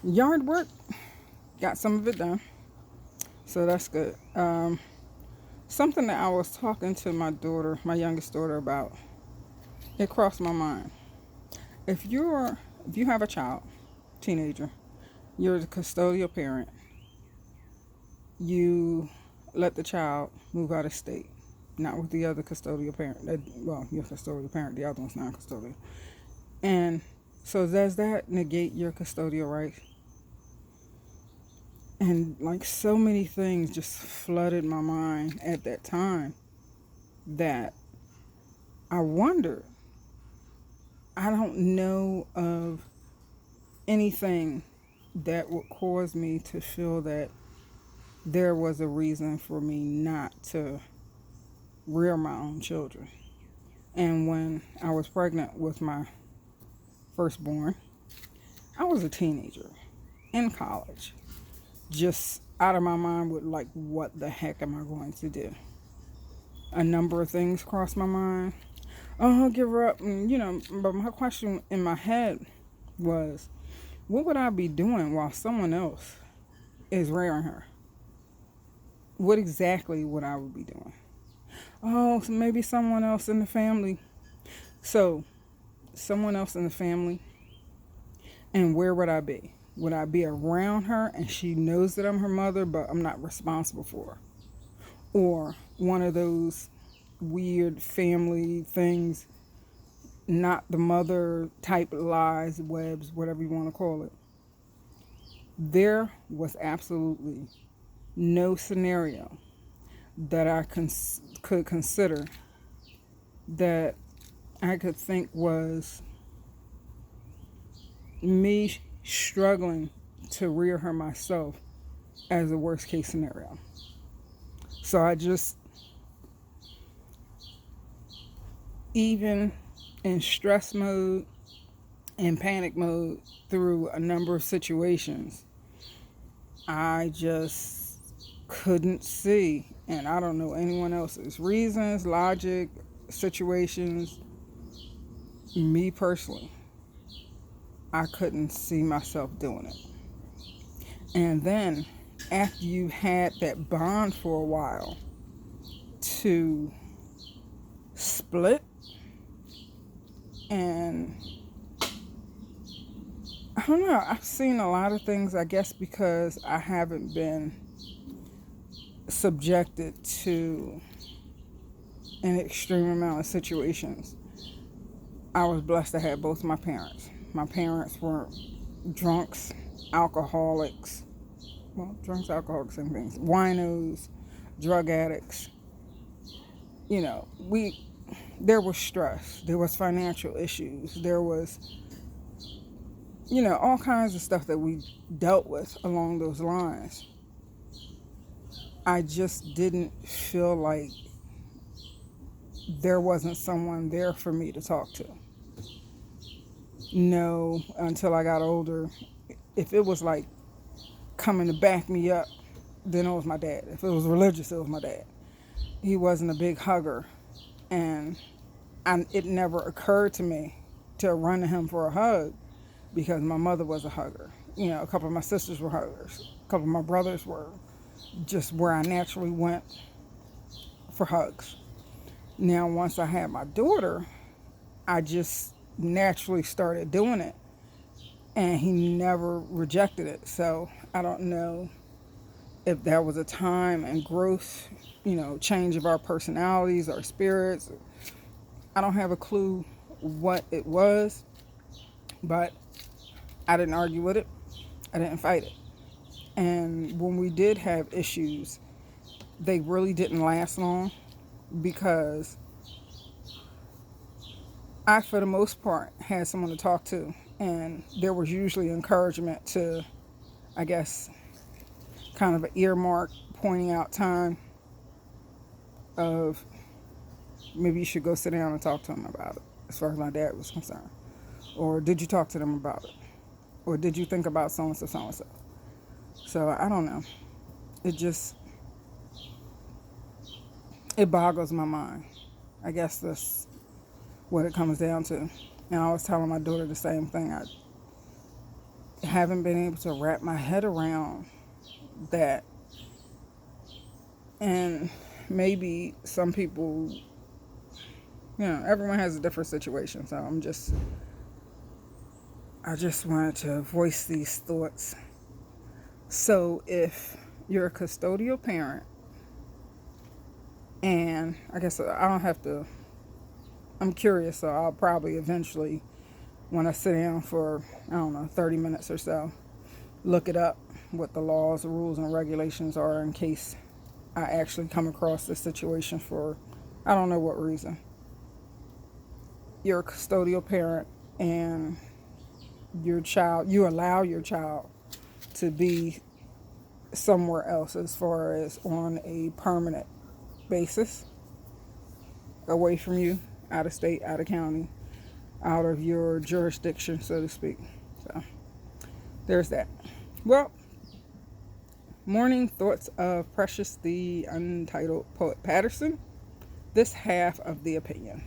Yard work, got some of it done. So that's good. Something that I was talking to my daughter, my youngest daughter, about, it crossed my mind. If you're if you have a child, teenager, you're the custodial parent, you let the child move out of state, not with the other custodial parent. Well, your custodial parent, the other one's non-custodial. And so does that negate your custodial rights? And like so many things just flooded my mind at that time that I wondered. I don't know of anything that would cause me to feel that there was a reason for me not to rear my own children. And when I was pregnant with my firstborn, I was a teenager in college, just out of my mind with like, what the heck am I going to do? A number of things crossed my mind. Oh, I'll give her up. And, but my question in my head was, what would I be doing while someone else is rearing her? What exactly would I be doing? Oh, so maybe someone else in the family. So, someone else in the family, and where would I be? Would I be around her and she knows that I'm her mother, but I'm not responsible for her? Or one of those weird family things, not the mother type lies, webs, whatever you want to call it. There was absolutely no scenario that I could consider that I could think was me struggling to rear her myself as a worst case scenario. So I just, even in stress mode and panic mode through a number of situations, I just couldn't see, and I don't know anyone else's reasons, logic, situations. Me personally, I couldn't see myself doing it. And then after you had that bond for a while, to split, and I don't know, I've seen a lot of things, I guess because I haven't been subjected to an extreme amount of situations. I was blessed to have both my parents. My parents were drunks, alcoholics, well, drunks, alcoholics, and things, winos, drug addicts. There was stress, there was financial issues, there was, all kinds of stuff that we dealt with along those lines. I just didn't feel like there wasn't someone there for me to talk to. No, until I got older, if it was like coming to back me up, then it was my dad. If it was religious, it was my dad. He wasn't a big hugger, and it never occurred to me to run to him for a hug because my mother was a hugger. A couple of my sisters were huggers. A couple of my brothers were, just where I naturally went for hugs. Now, once I had my daughter, I just naturally started doing it, and he never rejected it. So I don't know if that was a time and growth, change of our personalities, our spirits. I don't have a clue what it was, but I didn't argue with it. I didn't fight it. And when we did have issues, they really didn't last long because I, for the most part, had someone to talk to. And there was usually encouragement to, I guess, kind of an earmark pointing out time of maybe you should go sit down and talk to them about it, as far as my dad was concerned. Or did you talk to them about it? Or did you think about so-and-so, so-and-so? So I don't know. It boggles my mind. I guess that's what it comes down to. And I was telling my daughter the same thing. haven't been able to wrap my head around that. And maybe some people, everyone has a different situation. So I just wanted to voice these thoughts. So if you're a custodial parent, and I guess I don't have to, I'm curious, so I'll probably eventually, when I sit down for, 30 minutes or so, look it up, what the laws, rules, and regulations are in case I actually come across this situation for, I don't know what reason. You're a custodial parent and you allow your child to be somewhere else as far as on a permanent basis, away from you, out of state, out of county, out of your jurisdiction, so to speak. So there's that. Well, morning thoughts of Precious the Untitled Poet Patterson. This half of the opinion.